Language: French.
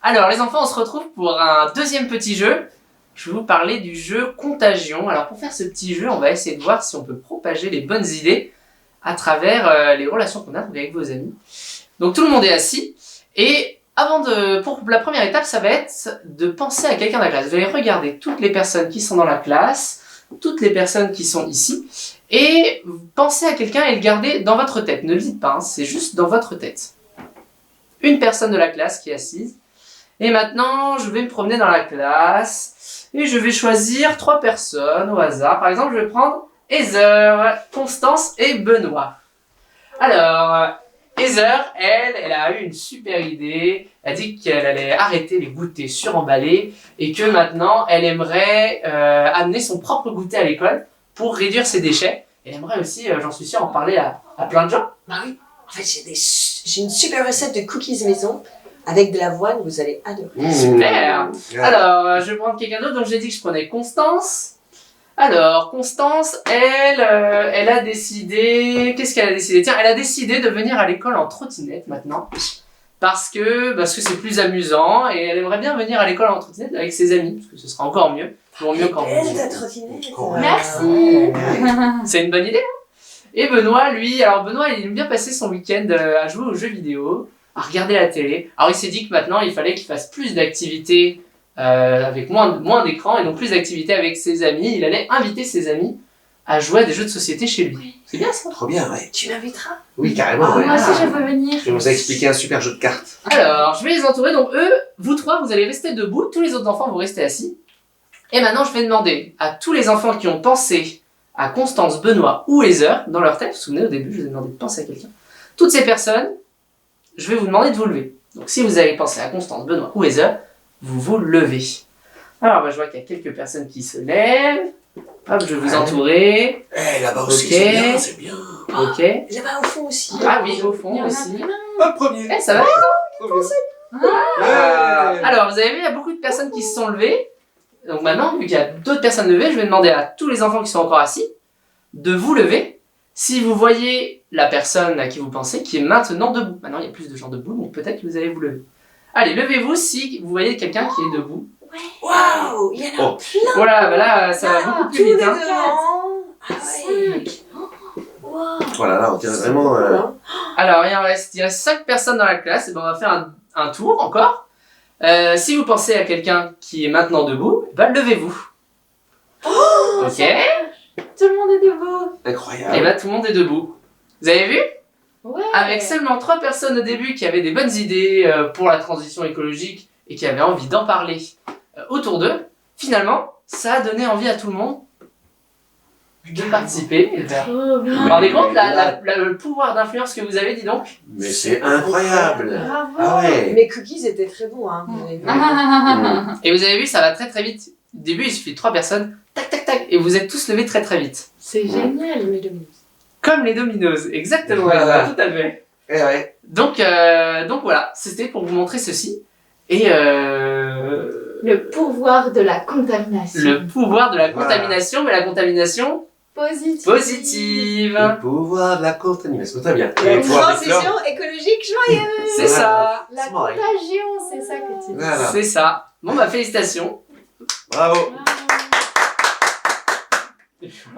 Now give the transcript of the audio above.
Alors les enfants, on se retrouve pour un deuxième petit jeu. Je vais vous parler du jeu Contagion. Alors pour faire ce petit jeu, on va essayer de voir si on peut propager les bonnes idées à travers les relations qu'on a avec vos amis. Donc tout le monde est assis et pour la première étape, ça va être de penser à quelqu'un de la classe. Vous allez regarder toutes les personnes qui sont dans la classe, toutes les personnes qui sont ici, et pensez à quelqu'un et le gardez dans votre tête. Ne le dites pas, hein, c'est juste dans votre tête. Une personne de la classe qui est assise. Et maintenant, je vais me promener dans la classe et je vais choisir 3 personnes au hasard. Par exemple, je vais prendre Heather, Constance et Benoît. Alors, Heather, elle a eu une super idée. Elle a dit qu'elle allait arrêter les goûters suremballés et que maintenant, elle aimerait amener son propre goûter à l'école pour réduire ses déchets. Elle aimerait aussi, j'en suis sûr, en parler à plein de gens. Bah oui, en fait, j'ai une super recette de cookies maison avec de l'avoine, vous allez adorer. Super. Alors, je vais prendre quelqu'un d'autre. Donc, j'ai dit que je prenais Constance. Alors, Constance, elle a décidé... Qu'est-ce qu'elle a décidé? Tiens, elle a décidé de venir à l'école en trottinette maintenant. Parce que c'est plus amusant et elle aimerait bien venir à l'école en trottinette avec ses amis. Parce que ce sera encore mieux. Toujours mieux quand Elle, ta trottinette. Merci. C'est une bonne idée, hein? Et Benoît, lui, il aime bien passer son week-end à jouer aux jeux vidéo, à regarder la télé. Alors il s'est dit que maintenant, il fallait qu'il fasse plus d'activités avec moins d'écran et donc plus d'activités avec ses amis. Il allait inviter ses amis à jouer à des jeux de société chez lui. Oui. C'est bien ça? Trop bien, ouais. Tu m'inviteras? Oui, carrément, ouais. Moi aussi, je veux venir. Je vais vous expliquer un super jeu de cartes. Alors, je vais les entourer. Donc eux, vous 3, vous allez rester debout. Tous les autres enfants vont rester assis. Et maintenant, je vais demander à tous les enfants qui ont pensé à Constance, Benoît ou Heather dans leur tête. Vous vous souvenez, au début, je vous ai demandé de penser à quelqu'un. Toutes ces personnes, je vais vous demander de vous lever. Donc si vous avez pensé à Constance, Benoît ou Heather, vous vous levez. Alors, je vois qu'il y a quelques personnes qui se lèvent. Hop, je vais vous entourer. Eh, là-bas aussi, Ok. c'est bien, c'est bien. Ok. Là-bas au fond aussi. Ah oui, au fond Il y en a aussi. plein. Hop, premier. Eh, ça va? Trop bien. Ah. Alors, vous avez vu, il y a beaucoup de personnes qui se sont levées. Donc maintenant, vu qu'il y a d'autres personnes levées, je vais demander à tous les enfants qui sont encore assis de vous lever si vous voyez la personne à qui vous pensez qui est maintenant debout. Maintenant, il y a plus de gens debout, donc peut-être que vous allez vous lever. Allez, levez-vous si vous voyez quelqu'un qui est debout. Waouh, il y en a Oh. plein. Voilà, bah là, ça va beaucoup plus vite. Hein. devant. Ah ouais. 5. Wow. Voilà, là, on dirait vraiment... Alors, il reste 5 personnes dans la classe, et ben on va faire un tour encore. Si vous pensez à quelqu'un qui est maintenant debout, levez-vous. Ok. Tout le monde est debout. Incroyable. Et tout le monde est debout. Vous avez vu? Ouais. Avec seulement 3 personnes au début qui avaient des bonnes idées pour la transition écologique et qui avaient envie d'en parler autour d'eux, finalement, ça a donné envie à tout le monde de participer et de faire. Trop bien. Vous vous rendez compte le pouvoir d'influence que vous avez, dis donc? Mais c'est incroyable. Bravo. Ah ouais. Mes cookies étaient très bons, hein. Vous avez vu. Et vous avez vu, ça va très très vite. Au début, il suffit de 3 personnes, tac tac tac, et vous êtes tous levés très très vite. C'est génial. Mes dominos. Comme les dominos, exactement, Voilà. tout à fait. Eh ouais. Donc voilà, c'était pour vous montrer ceci. Et Le pouvoir de la contamination. le pouvoir de la Voilà. contamination, mais la contamination Positif. positive. Le pouvoir de la contamination. Très bien. La Et pouvoir des transition écologique joyeuse. C'est ça, La C'est marrant. contagion, c'est ça que tu dis. Voilà. c'est ça. Bon félicitations. Bravo. Bravo.